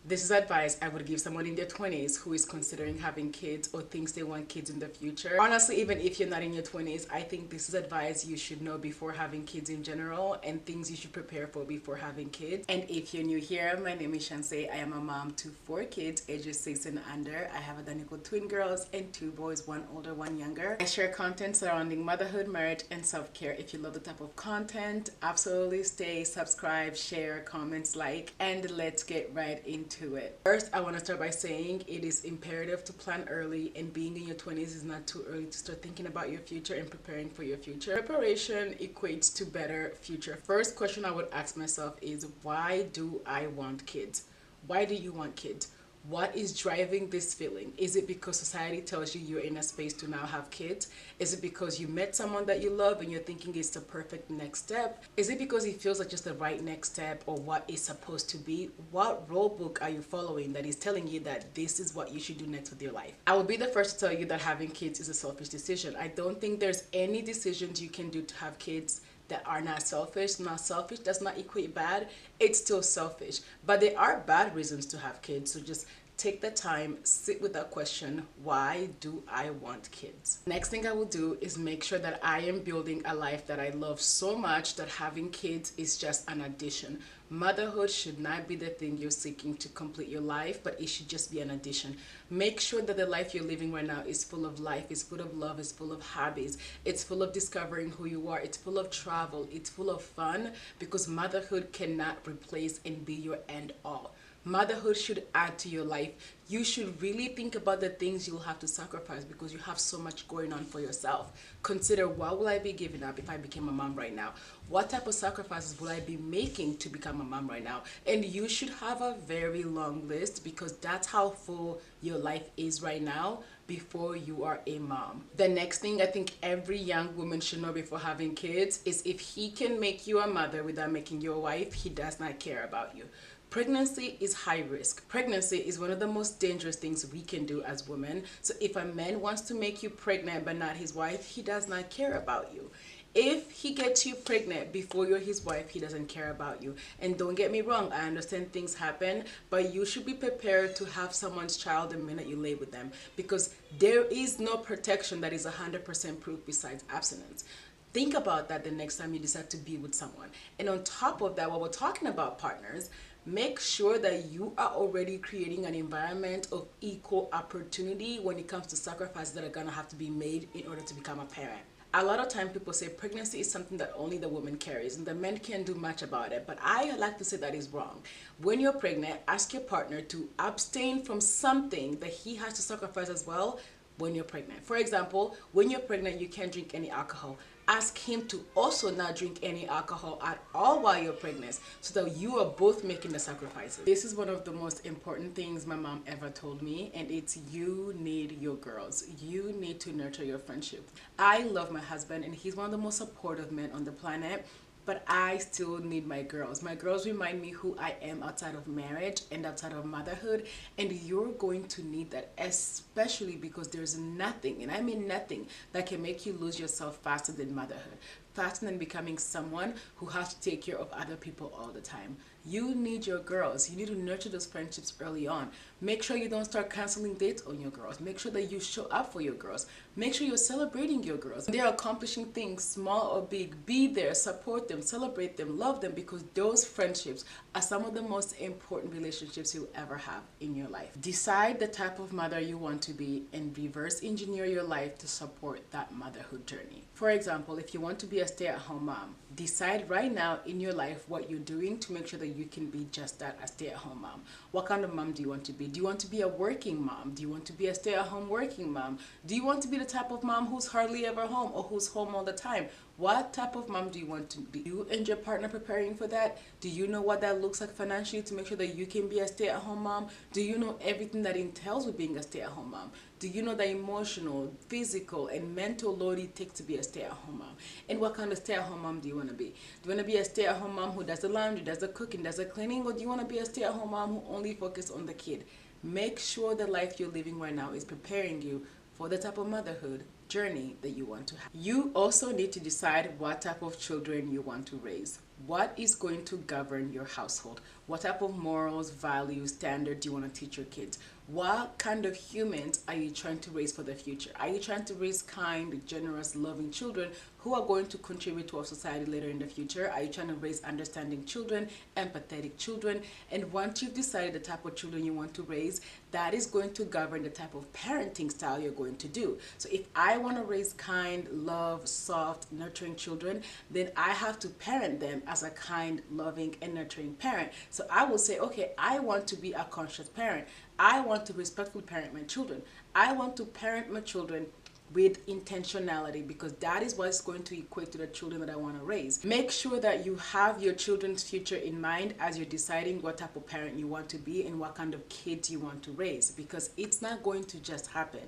This is advice I would give someone in their 20s who is considering having kids or thinks they want kids in the future. Honestly, even if you're not in your 20s, I think this is advice you should know before having kids in general and things you should prepare for before having kids. And if you're new here, my name is Shansei. I am a mom to 4 kids, ages 6 and under. I have identical twin girls and 2 boys, one older, one younger. I share content surrounding motherhood, marriage, and self-care. If you love the type of content, absolutely stay, subscribe, share, comments, like, and let's get right into it. First, I want to start by saying it is imperative to plan early, and being in your 20s is not too early to start thinking about your future and preparing for your future. Preparation equates to better future. First question I would ask myself is, why do I want kids? Why do you want kids? What is driving this feeling? Is it because society tells you you're in a space to now have kids? Is it because you met someone that you love and you're thinking it's the perfect next step? Is it because it feels like just the right next step or what is supposed to be? What rule book are you following that is telling you that this is what you should do next with your life? I will be the first to tell you that having kids is a selfish decision. I don't think there's any decisions you can do to have kids that are not selfish. Not selfish does not equate bad. It's still selfish. But there are bad reasons to have kids. So just take the time, sit with that question, why do I want kids? Next thing I will do is make sure that I am building a life that I love so much that having kids is just an addition. Motherhood should not be the thing you're seeking to complete your life, but it should just be an addition. Make sure that the life you're living right now is full of life, is full of love, is full of hobbies, it's full of discovering who you are, it's full of travel, it's full of fun, because motherhood cannot replace and be your end all. Motherhood should add to your life. You should really think about the things you'll have to sacrifice because you have so much going on for yourself. Consider, what will I be giving up if I became a mom right now? What type of sacrifices will I be making to become a mom right now? And you should have a very long list because that's how full your life is right now before you are a mom. The next thing I think every young woman should know before having kids is, if he can make you a mother without making you a wife, he does not care about you. Pregnancy is high risk. Pregnancy is one of the most dangerous things we can do as women. So if a man wants to make you pregnant but not his wife, he does not care about you. If he gets you pregnant before you're his wife, he doesn't care about you. And don't get me wrong, I understand things happen, but you should be prepared to have someone's child the minute you lay with them, because there is no protection that is 100% proof besides abstinence. Think about that the next time you decide to be with someone. And on top of that, while we're talking about partners, make sure that you are already creating an environment of equal opportunity when it comes to sacrifices that are going to have to be made in order to become a parent. A lot of time people say pregnancy is something that only the woman carries and the men can't do much about it, but I like to say that is wrong. When you're pregnant, ask your partner to abstain from something that he has to sacrifice as well when you're pregnant. For example, when you're pregnant, you can't drink any alcohol. Ask him to also not drink any alcohol at all while you're pregnant, so that you are both making the sacrifices. This is one of the most important things my mom ever told me, and it's, you need your girls. You need to nurture your friendship. I love my husband and he's one of the most supportive men on the planet, but I still need my girls. My girls remind me who I am outside of marriage and outside of motherhood, and you're going to need that, especially because there's nothing, and I mean nothing, that can make you lose yourself faster than motherhood, faster than becoming someone who has to take care of other people all the time. You need your girls. You need to nurture those friendships early on. Make sure you don't start canceling dates on your girls. Make sure that you show up for your girls. Make sure you're celebrating your girls. They're accomplishing things, small or big. Be there, support them, celebrate them, love them, because those friendships are some of the most important relationships you'll ever have in your life. Decide the type of mother you want to be and reverse engineer your life to support that motherhood journey. For example, if you want to be a stay-at-home mom, decide right now in your life what you're doing to make sure that you can be just that, a stay-at-home mom. What kind of mom do you want to be? Do you want to be a working mom? Do you want to be a stay-at-home working mom? Do you want to be the type of mom who's hardly ever home or who's home all the time? What type of mom do you want to be? You and your partner preparing for that? Do you know what that looks like financially to make sure that you can be a stay-at-home mom? Do you know everything that entails with being a stay-at-home mom? Do you know the emotional, physical, and mental load it takes to be a stay-at-home mom? And what kind of stay-at-home mom do you want to be? Do you want to be a stay-at-home mom who does the laundry, does the cooking, does the cleaning, or do you want to be a stay-at-home mom who only focuses on the kid? Make sure the life you're living right now is preparing you for the type of motherhood journey that you want to have. You also need to decide what type of children you want to raise. What is going to govern your household? What type of morals, values, standards do you want to teach your kids? What kind of humans are you trying to raise for the future? Are you trying to raise kind, generous, loving children who are going to contribute to our society later in the future? Are you trying to raise understanding children, empathetic children? And once you've decided the type of children you want to raise, that is going to govern the type of parenting style you're going to do. So if I want to raise kind, love, soft, nurturing children, then I have to parent them as a kind, loving, and nurturing parent. So I will say, okay, I want to be a conscious parent. I want to respectfully parent my children. I want to parent my children with intentionality, because that is what's going to equate to the children that I want to raise. Make sure that you have your children's future in mind as you're deciding what type of parent you want to be and what kind of kids you want to raise, because it's not going to just happen.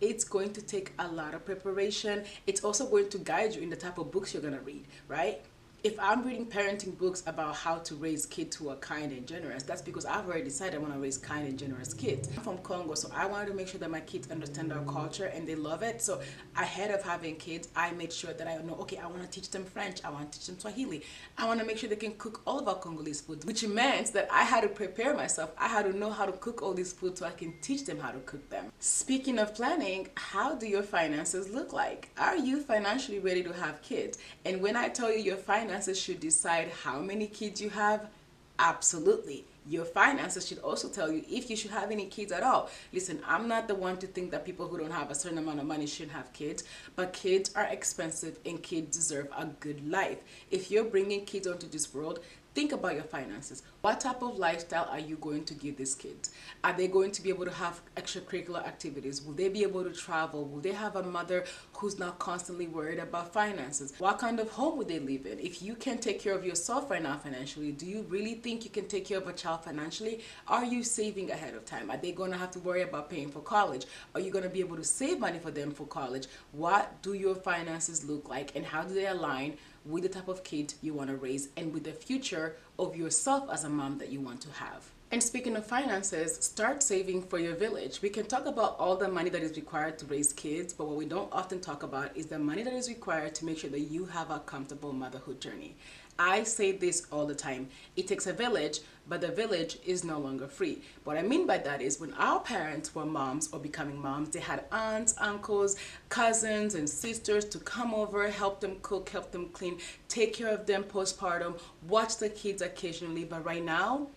It's going to take a lot of preparation. It's also going to guide you in the type of books you're going to read, right? If I'm reading parenting books about how to raise kids who are kind and generous, that's because I've already decided I want to raise kind and generous kids. I'm from Congo, so I wanted to make sure that my kids understand our culture and they love it. So ahead of having kids, I made sure that I know, okay, I want to teach them French, I want to teach them Swahili, I want to make sure they can cook all of our Congolese foods, which meant that I had to prepare myself. I had to know how to cook all these foods so I can teach them how to cook them. Speaking of planning, how do your finances look like? Are you financially ready to have kids? And when I tell you your finances should decide how many kids you have, absolutely. Your finances should also tell you if you should have any kids at all. Listen, I'm not the one to think that people who don't have a certain amount of money shouldn't have kids, but kids are expensive and kids deserve a good life. If you're bringing kids onto this world, think about your finances. What type of lifestyle are you going to give these kids? Are they going to be able to have extracurricular activities? Will they be able to travel? Will they have a mother who's not constantly worried about finances? What kind of home would they live in? If you can take care of yourself right now financially, do you really think you can take care of a child financially? Are you saving ahead of time? Are they going to have to worry about paying for college? Are you going to be able to save money for them for college? What do your finances look like, and how do they align with the type of kid you want to raise and with the future of yourself as a mom that you want to have? And speaking of finances, start saving for your village. We can talk about all the money that is required to raise kids, but what we don't often talk about is the money that is required to make sure that you have a comfortable motherhood journey. I say this all the time. It takes a village, but the village is no longer free. What I mean by that is when our parents were moms or becoming moms, they had aunts, uncles, cousins, and sisters to come over, help them cook, help them clean, take care of them postpartum, watch the kids occasionally. But right now,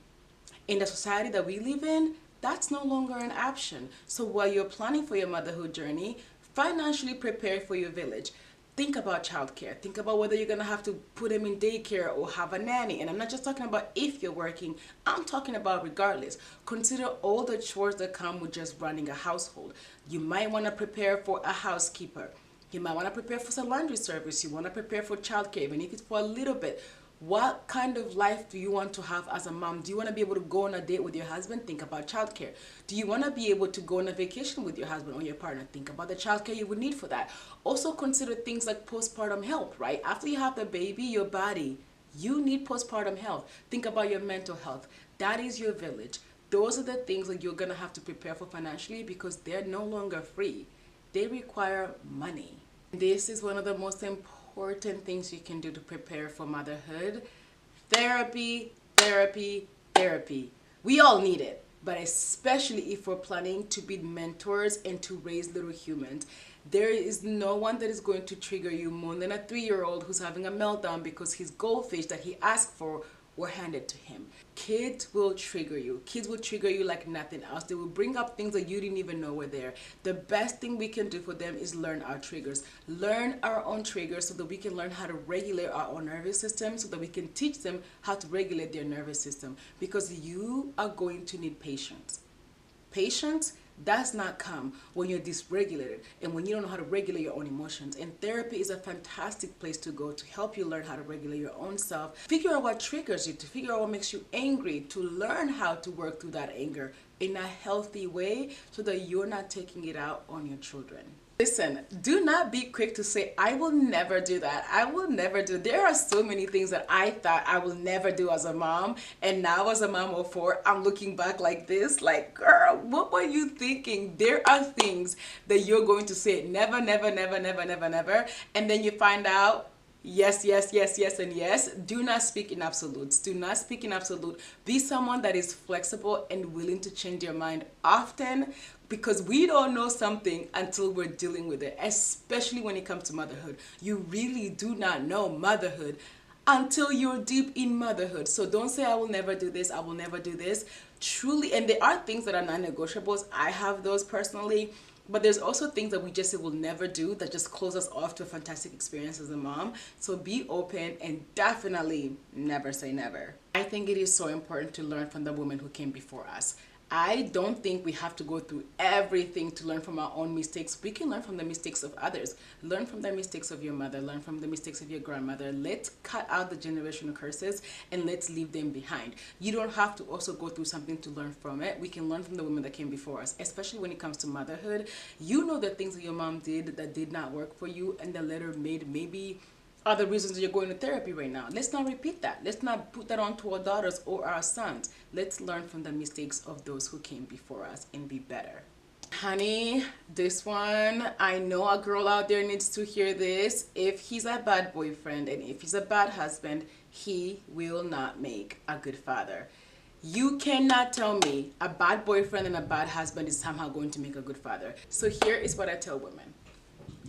in the society that we live in, that's no longer an option. So while you're planning for your motherhood journey, financially prepare for your village. Think about childcare. Think about whether you're going to have to put them in daycare or have a nanny. And I'm not just talking about if you're working. I'm talking about regardless. Consider all the chores that come with just running a household. You might want to prepare for a housekeeper. You might want to prepare for some laundry service. You want to prepare for childcare, even if it's for a little bit. What kind of life do you want to have as a mom? Do you want to be able to go on a date with your husband? Think about childcare. Do you want to be able to go on a vacation with your husband or your partner? Think about the childcare you would need for that. Also consider things like postpartum health, right? After you have the baby, your body, you need postpartum health. Think about your mental health. That is your village. Those are the things that you're going to have to prepare for financially because they're no longer free. They require money. This is one of the most important things you can do to prepare for motherhood. Therapy, therapy, therapy. We all need it, but especially if we're planning to be mentors and to raise little humans. There is no one that is going to trigger you more than a 3-year-old who's having a meltdown because his goldfish that he asked for were handed to him. Kids will trigger you. Kids will trigger you like nothing else. They will bring up things that you didn't even know were there. The best thing we can do for them is learn our triggers. Learn our own triggers so that we can learn how to regulate our own nervous system, so that we can teach them how to regulate their nervous system. Because you are going to need patience. Patience does not come when you're dysregulated and when you don't know how to regulate your own emotions. And therapy is a fantastic place to go to help you learn how to regulate your own self. Figure out what triggers you, to figure out what makes you angry, to learn how to work through that anger in a healthy way so that you're not taking it out on your children. Listen, do not be quick to say, I will never do that. I will never do. There are so many things that I thought I will never do as a mom. And now as a mom of 4, I'm looking back like this, like, girl, what were you thinking? There are things that you're going to say never, never, never, never, never, never. And then you find out Yes, yes, yes, yes, and yes. Do not speak in absolutes. Do not speak in absolute. Be someone that is flexible and willing to change your mind often, because we don't know something until we're dealing with it, especially when it comes to motherhood. You really do not know motherhood until you're deep in motherhood. So don't say, I will never do this, I will never do this. Truly, and there are things that are non-negotiables. I have those personally. But there's also things that we just say we'll never do that just close us off to a fantastic experience as a mom. So be open and definitely never say never. I think it is so important to learn from the women who came before us. I don't think we have to go through everything to learn from our own mistakes. We can learn from the mistakes of others. Learn from the mistakes of your mother. Learn from the mistakes of your grandmother. Let's cut out the generational curses and let's leave them behind. You don't have to also go through something to learn from it. We can learn from the women that came before us, especially when it comes to motherhood. You know the things that your mom did that did not work for you and that later made maybe are the reasons you're going to therapy right now. Let's not repeat that. Let's not put that onto our daughters or our sons. Let's learn from the mistakes of those who came before us and be better. Honey, this one, I know a girl out there needs to hear this. If he's a bad boyfriend and if he's a bad husband, he will not make a good father. You cannot tell me a bad boyfriend and a bad husband is somehow going to make a good father. So here is what I tell women.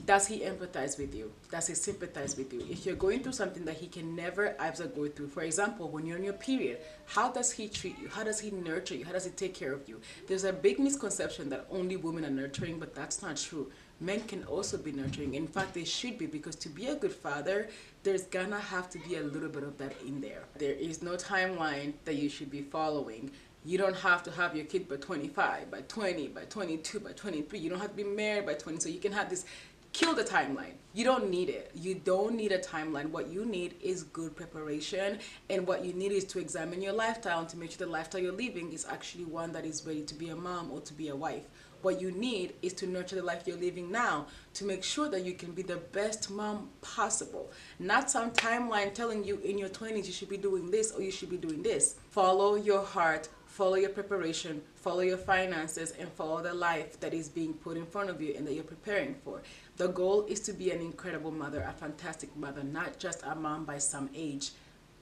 Does he empathize with you? Does he sympathize with you? If you're going through something that he can never ever go through, for example, when you're on your period, how does he treat you? How does he nurture you? How does he take care of you? There's a big misconception that only women are nurturing, but that's not true. Men can also be nurturing. In fact, they should be, because to be a good father, there's gonna have to be a little bit of that in there. There is no timeline that you should be following. You don't have to have your kid by 25, by 20, by 22, by 23. You don't have to be married by 20. So you can have this. Kill the timeline. You don't need it. You don't need a timeline. What you need is good preparation, and what you need is to examine your lifestyle and to make sure the lifestyle you're living is actually one that is ready to be a mom or to be a wife. What you need is to nurture the life you're living now to make sure that you can be the best mom possible. Not some timeline telling you in your 20s you should be doing this or you should be doing this. Follow your heart, follow your preparation, follow your finances, and follow the life that is being put in front of you and that you're preparing for. The goal is to be an incredible mother, a fantastic mother, not just a mom by some age.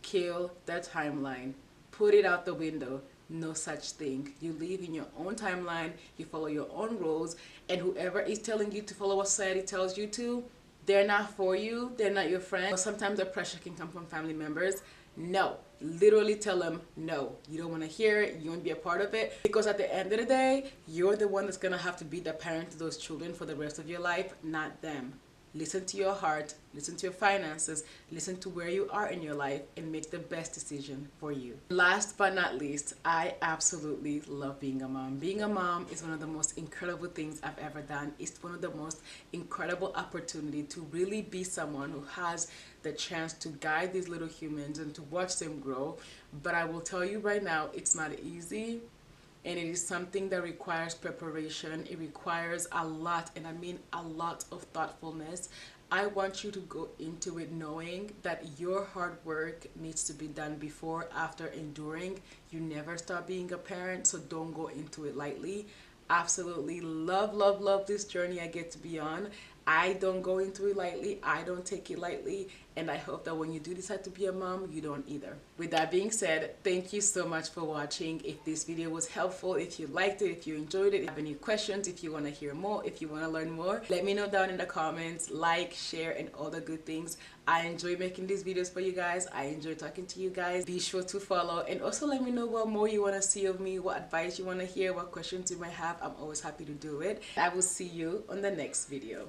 Kill that timeline. Put it out the window. No such thing. You live in your own timeline, you follow your own rules, and whoever is telling you to follow what society tells you to, they're not for you, they're not your friend. Sometimes the pressure can come from family members. No, literally tell them no. You don't want to hear it, you want to be a part of it, because at the end of the day, you're the one that's going to have to be the parent to those children for the rest of your life, not them. Listen to your heart, listen to your finances, listen to where you are in your life, and make the best decision for you. Last but not least, I absolutely love being a mom. Being a mom is one of the most incredible things I've ever done. It's one of the most incredible opportunity to really be someone who has the chance to guide these little humans and to watch them grow. But I will tell you right now, it's not easy. And it is something that requires preparation. It requires a lot, and I mean a lot of thoughtfulness. I want you to go into it knowing that your hard work needs to be done before, after, enduring. You never stop being a parent, so don't go into it lightly. Absolutely love, love, love this journey I get to be on. I don't go into it lightly. I don't take it lightly. And I hope that when you do decide to be a mom, you don't either. With that being said, thank you so much for watching. If this video was helpful, if you liked it, if you enjoyed it, if you have any questions, if you want to hear more, if you want to learn more, let me know down in the comments. Like, share, and all the good things. I enjoy making these videos for you guys. I enjoy talking to you guys. Be sure to follow, and also let me know what more you want to see of me, what advice you want to hear, what questions you might have. I'm always happy to do it. I will see you on the next video.